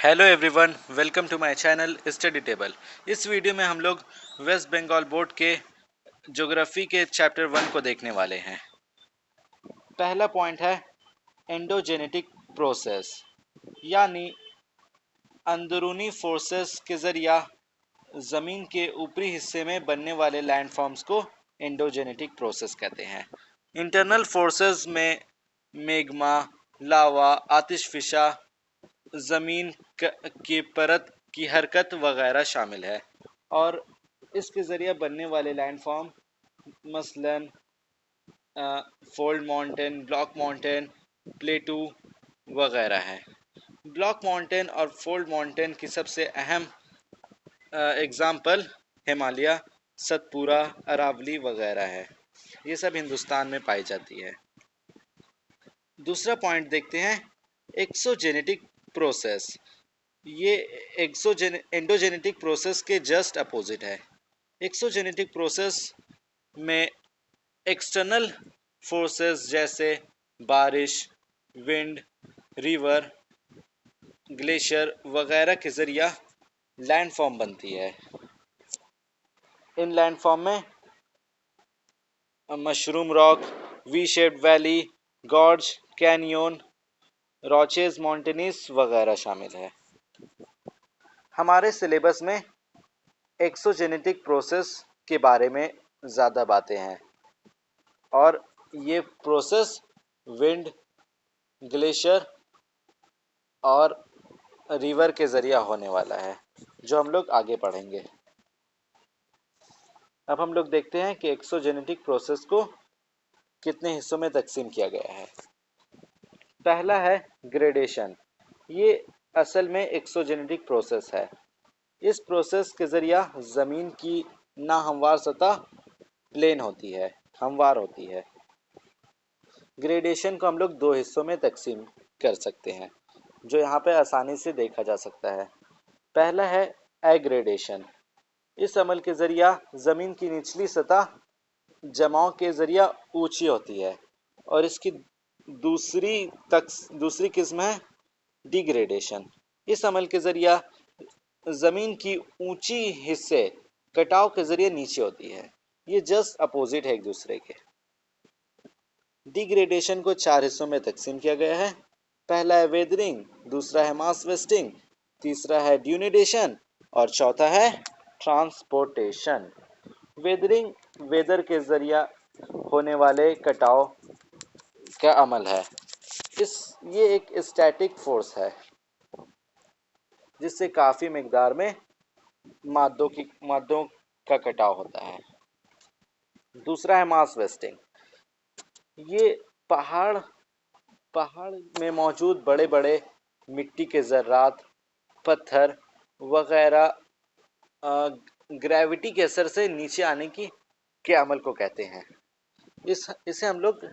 Hello everyone, welcome to my channel study table. इस video में हम लोग वेस्ट बंगाल बोर्ड के ज्योग्राफी के चैप्टर 1 को देखने वाले हैं। पहला पॉइंट है एंडोजेनेटिक प्रोसेस, यानी अंदरूनी फोर्सेस के जरिया ज़मीन के ऊपरी हिस्से में बनने वाले लैंडफॉर्म्स को एंडोजेनेटिक प्रोसेस कहते हैं। इंटरनल फोर्सेस में मैग्मा, लावा, आतिशफिशा, ज़मीन की परत की हरकत वगैरह शामिल है और इसके ज़रिए बनने वाले लैंडफॉर्म मसलन फोल्ड माउंटेन, ब्लॉक माउंटेन, प्लेटू वगैरह है। ब्लॉक माउंटेन और फोल्ड माउंटेन की सबसे अहम एग्जाम्पल हिमालय, सतपुरा, अरावली वगैरह है। ये सब हिंदुस्तान में पाई जाती है। दूसरा पॉइंट देखते हैं एक्सोजेनेटिक प्रोसेस। ये एंडोजेनेटिक प्रोसेस के जस्ट अपोजिट है। एक्सोजेनेटिक प्रोसेस में एक्सटर्नल फोर्सेस जैसे बारिश, विंड, रिवर, ग्लेशियर वगैरह के जरिया लैंडफॉर्म बनती है। इन लैंडफॉर्म में mushroom rock, V shaped valley, gorge, canyon, roches moutonnées वगैरह शामिल है। हमारे सिलेबस में एक्सोजेनेटिक प्रोसेस के बारे में ज़्यादा बातें हैं और ये प्रोसेस विंड, ग्लेशियर और रिवर के ज़रिए होने वाला है, जो हम लोग आगे पढ़ेंगे। अब हम लोग देखते हैं कि एक्सोजेनेटिक प्रोसेस को कितने हिस्सों में तकसीम किया गया है। पहला है ग्रेडेशन। ये असल में एक्सोजेनेटिक प्रोसेस है। इस प्रोसेस के ज़रिया ज़मीन की नाहमवार सतह प्लेन होती है, हमवार होती है। ग्रेडेशन को हम लोग दो हिस्सों में तकसीम कर सकते हैं, जो यहाँ पे आसानी से देखा जा सकता है। पहला है एग्रेडेशन। इस अमल के ज़रिया ज़मीन की निचली सतह जमाव के ज़रिया ऊंची होती है और इसकी दूसरी किस्म है डिग्रेडेशन। इस अमल के ज़रिया ज़मीन की ऊंची हिस्से कटाव के ज़रिए नीचे होती है। ये जस्ट अपोजिट है एक दूसरे के। डिग्रेडेशन को चार हिस्सों में तकसीम किया गया है। पहला है वेदरिंग, दूसरा है मास वेस्टिंग, तीसरा है ड्यूनिडेशन और चौथा है ट्रांसपोर्टेशन। वेदरिंग वेदर के जरिया होने वाले कटाव का अमल है। ये एक स्टैटिक फोर्स है जिससे काफ़ी मिकदार में मादों का कटाव होता है। दूसरा है मास वेस्टिंग। ये पहाड़ में मौजूद बड़े बड़े मिट्टी के ज़र्रात, पत्थर वगैरह ग्रेविटी के असर से नीचे आने के अमल को कहते हैं। इसे हम लोग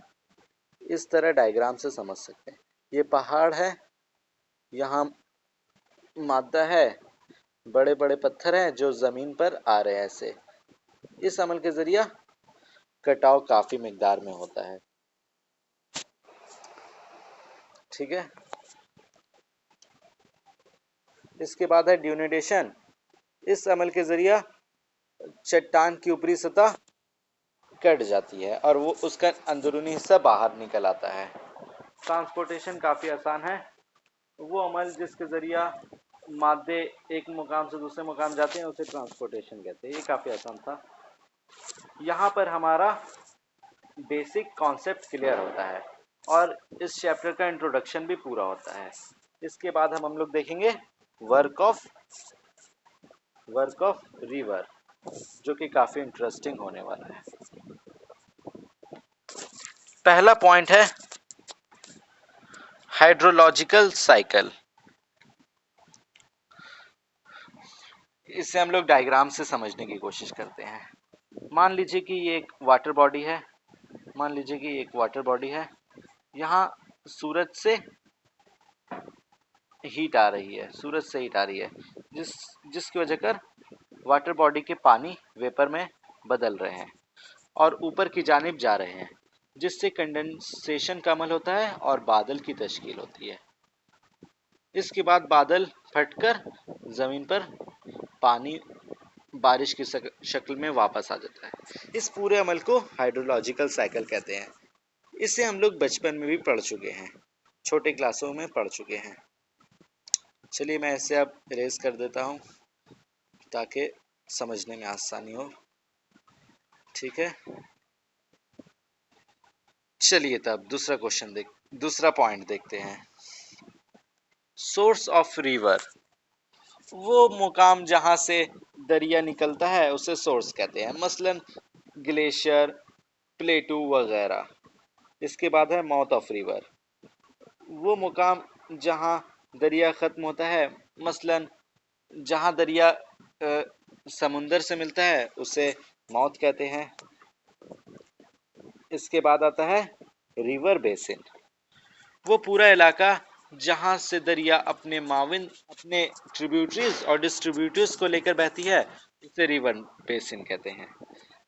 इस तरह डायग्राम से समझ सकते हैं। ये पहाड़ है, यहाँ मादा है, बड़े बड़े पत्थर हैं जो ज़मीन पर आ रहे हैं ऐसे। इस अमल के ज़रिया कटाव काफ़ी मिकदार में होता है। ठीक है। इसके बाद है ड्यूनिडेशन। इस अमल के ज़रिया चट्टान की ऊपरी सतह कट जाती है और वो उसका अंदरूनी हिस्सा बाहर निकल आता है। ट्रांसपोर्टेशन काफ़ी आसान है। वो अमल जिसके ज़रिया मादे एक मुकाम से दूसरे मुकाम जाते हैं उसे ट्रांसपोर्टेशन कहते हैं। ये काफ़ी आसान था। यहाँ पर हमारा बेसिक कॉन्सेप्ट क्लियर होता है और इस चैप्टर का इंट्रोडक्शन भी पूरा होता है। इसके बाद हम लोग देखेंगे वर्क ऑफ रिवर, जो कि काफ़ी इंटरेस्टिंग होने वाला है। पहला पॉइंट है हाइड्रोलॉजिकल साइकिल। इसे हम लोग डायग्राम से समझने की कोशिश करते हैं। मान लीजिए कि ये एक वाटर बॉडी है। यहाँ सूरज से हीट आ रही है, जिसकी वजह कर वाटर बॉडी के पानी वेपर में बदल रहे हैं और ऊपर की जानिब जा रहे हैं, जिससे कंडेंसेशन का अमल होता है और बादल की तश्कील होती है। इसके बाद बादल फटकर जमीन पर पानी बारिश की शक्ल में वापस आ जाता है। इस पूरे अमल को हाइड्रोलॉजिकल साइकिल कहते हैं। इसे हम लोग बचपन में भी पढ़ चुके हैं, छोटे क्लासों में पढ़ चुके हैं। चलिए मैं इसे अब इरेज कर देता हूँ ताकि समझने में आसानी हो। ठीक है, चलिए तब दूसरा पॉइंट देखते हैं। सोर्स ऑफ रिवर, वो मुकाम जहां से दरिया निकलता है उसे सोर्स कहते हैं, मसलन ग्लेशियर, प्लेटू वगैरह। इसके बाद है माउथ ऑफ रिवर, वो मुकाम जहां दरिया खत्म होता है, मसलन जहां दरिया समुंदर से मिलता है उसे माउथ कहते हैं। इसके बाद आता है रिवर बेसिन, वो पूरा इलाका जहां से दरिया अपने माविन, अपने ट्रिब्यूटरीज और डिस्ट्रीब्यूटर्स को लेकर बहती है, उसे रिवर बेसिन कहते हैं।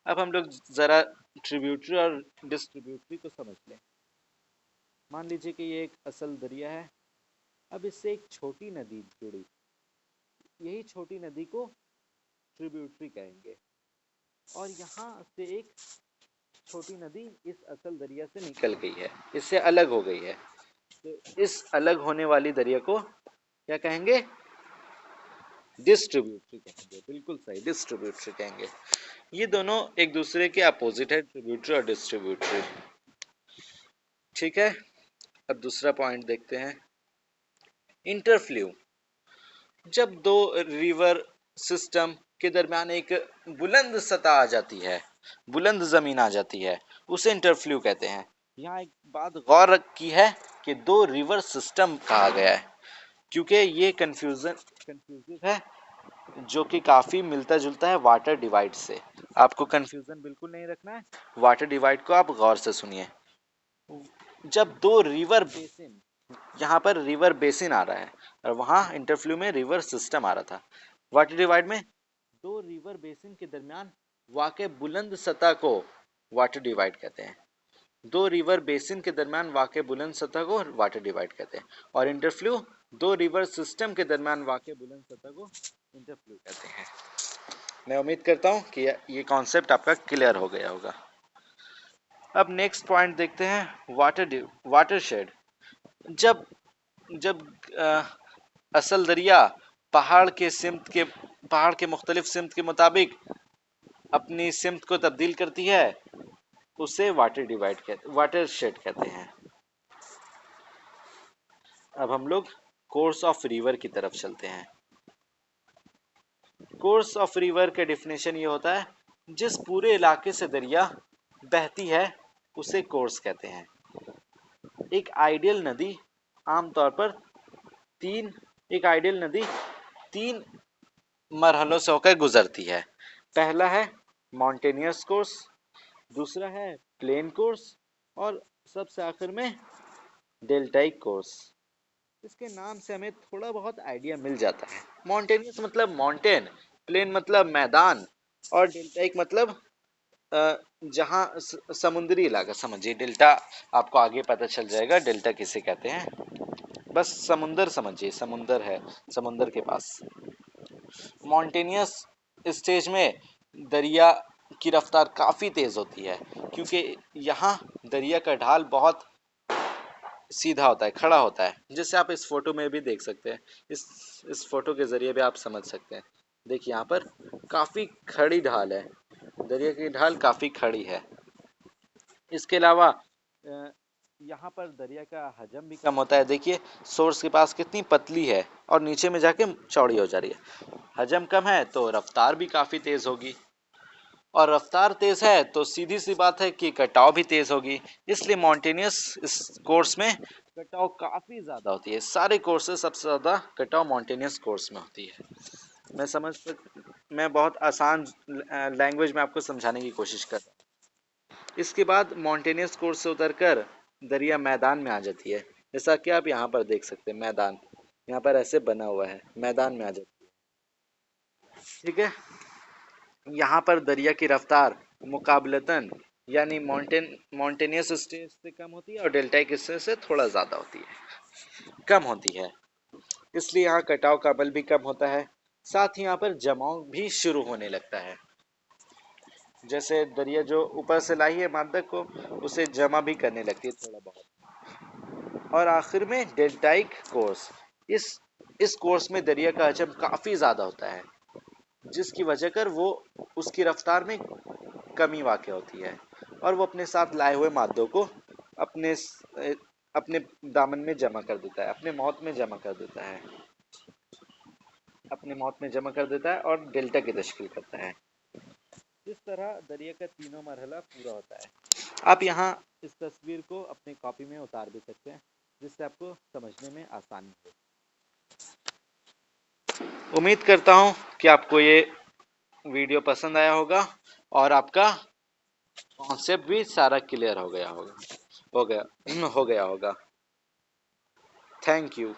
अब हम लोग जरा ट्रिब्यूटरी और डिस्ट्रीब्यूटरी को समझ लें। मान लीजिए कि ये एक असल दरिया है, अब इससे एक छोटी नदी जुड़ी, यही छोटी नदी को ट्रिब्यूटरी कहेंगे, और यहाँ से एक छोटी नदी इस असल दरिया से निकल गई है, इससे अलग हो गई है, तो इस अलग होने वाली दरिया को क्या कहेंगे? डिस्ट्रीब्यूटरी कहेंगे। बिल्कुल सही, डिस्ट्रीब्यूटरी कहेंगे। ये दोनों एक दूसरे के अपोजिट है, ट्रिब्यूटरी और डिस्ट्रीब्यूटरी। ठीक है, अब दूसरा पॉइंट देखते हैं, इंटरफ्लू। जब दो रिवर सिस्टम के दरमियान एक बुलंद सतह आ जाती है, बुलंद जमीन आ जाती है, उसे इंटरफ्लू कहते हैं। यहाँ एक बात गौर की है कि दो रिवर सिस्टम कहा गया है, क्योंकि ये कंफ्यूजिव है, जो कि काफ़ी मिलता जुलता है वाटर डिवाइड से। आपको कंफ्यूजन बिल्कुल नहीं रखना है, वाटर डिवाइड को आप गौर से सुनिए। जब दो रिवर बेसिन, यहाँ पर रिवर बेसिन आ रहा है और वहाँ इंटरफ्लू में रिवर सिस्टम आ रहा था, वाटर डिवाइड में दो रिवर बेसिन के दरमियान वाक़ बुलंद सतह को वाटर डिवाइड कहते हैं। दो रिवर बेसिन के दरमियान वाक़ बुलंद सतह को वाटर डिवाइड कहते हैं, और इंटरफ्लू दो रिवर सिस्टम के दरमियान वाक़ बुलंद सतह को इंटरफ्लू कहते हैं। मैं उम्मीद करता हूँ कि ये कॉन्सेप्ट आपका क्लियर हो गया होगा। अब नेक्स्ट पॉइंट देखते हैं, वाटरशेड। जब जब असल दरिया पहाड़ के मुख्तलिफ सिमत के मुताबिक अपनी सिमत को तब्दील करती है, उसे वाटरशेड कहते हैं। अब हम लोग कोर्स ऑफ रिवर की तरफ चलते हैं। कोर्स ऑफ रिवर के डेफिनेशन ये होता है, जिस पूरे इलाके से दरिया बहती है उसे कोर्स कहते हैं। एक आइडियल नदी आमतौर पर तीन मरहलों से होकर गुजरती है। पहला है मॉन्टेनियस कोर्स, दूसरा है प्लेन कोर्स, और सबसे आखिर में डेल्टाइक कोर्स। इसके नाम से हमें थोड़ा बहुत आइडिया मिल जाता है। मॉन्टेनियस मतलब माउंटेन, प्लेन मतलब मैदान, और डेल्टाइक मतलब जहाँ समुद्री इलाका। समझिए डेल्टा, आपको आगे पता चल जाएगा डेल्टा किसे कहते हैं। बस समुंदर समझिए, समुंदर है, समुंदर के पास। मॉन्टेनियस स्टेज में दरिया की रफ्तार काफ़ी तेज़ होती है, क्योंकि यहाँ दरिया का ढाल बहुत सीधा होता है, खड़ा होता है, जैसे आप इस फोटो में भी देख सकते हैं। इस फोटो के ज़रिए भी आप समझ सकते हैं। देखिए यहाँ पर काफ़ी खड़ी ढाल है, दरिया की ढाल काफ़ी खड़ी है। इसके अलावा यहाँ पर दरिया का हजम भी कम होता है। देखिए सोर्स के पास कितनी पतली है और नीचे में जाके चौड़ी हो जा रही है। हजम कम है तो रफ्तार भी काफ़ी तेज़ होगी, और रफ्तार तेज़ है तो सीधी सी बात है कि कटाव भी तेज़ होगी। इसलिए मॉन्टेनियस इस कोर्स में कटाव काफ़ी ज़्यादा होती है। सारे कोर्स से सबसे ज़्यादा कटाव मॉन्टेनियस कोर्स में होती है। मैं बहुत आसान लैंग्वेज में आपको समझाने की कोशिश कर रहा हूँ। इसके बाद मॉन्टेनियस कोर्स से उतरकर दरिया मैदान में आ जाती है, जैसा कि आप यहाँ पर देख सकते हैं। मैदान यहाँ पर ऐसे बना हुआ है, मैदान में आ जाती है। ठीक है, यहाँ पर दरिया की रफ्तार मुकाबलतन यानी मॉन्टेनियस स्टेज से कम होती है और डेल्टाइक स्टेज से थोड़ा ज़्यादा होती है, कम होती है। इसलिए यहाँ कटाव का बल भी कम होता है। साथ ही यहाँ पर जमाव भी शुरू होने लगता है। जैसे दरिया जो ऊपर से लाई है मादा को, उसे जमा भी करने लगती है थोड़ा बहुत। और आखिर में डेल्टाइक कोर्स, इस कोर्स में दरिया का हजम काफी ज्यादा होता है, जिसकी वजह कर वो उसकी रफ्तार में कमी वाक़ होती है और वो अपने साथ लाए हुए मादों को अपने अपने दामन में जमा कर देता है, अपने मौत में जमा कर देता है, अपने मौत में जमा कर देता है और डेल्टा की तश्कील करता है। इस तरह दरिया का तीनों मरहला पूरा होता है। आप यहाँ इस तस्वीर को अपनी कॉपी में उतार भी सकते हैं, जिससे आपको समझने में आसानी हो। उम्मीद करता हूँ कि आपको ये वीडियो पसंद आया होगा और आपका कॉन्सेप्ट भी सारा क्लियर हो गया होगा। Thank you.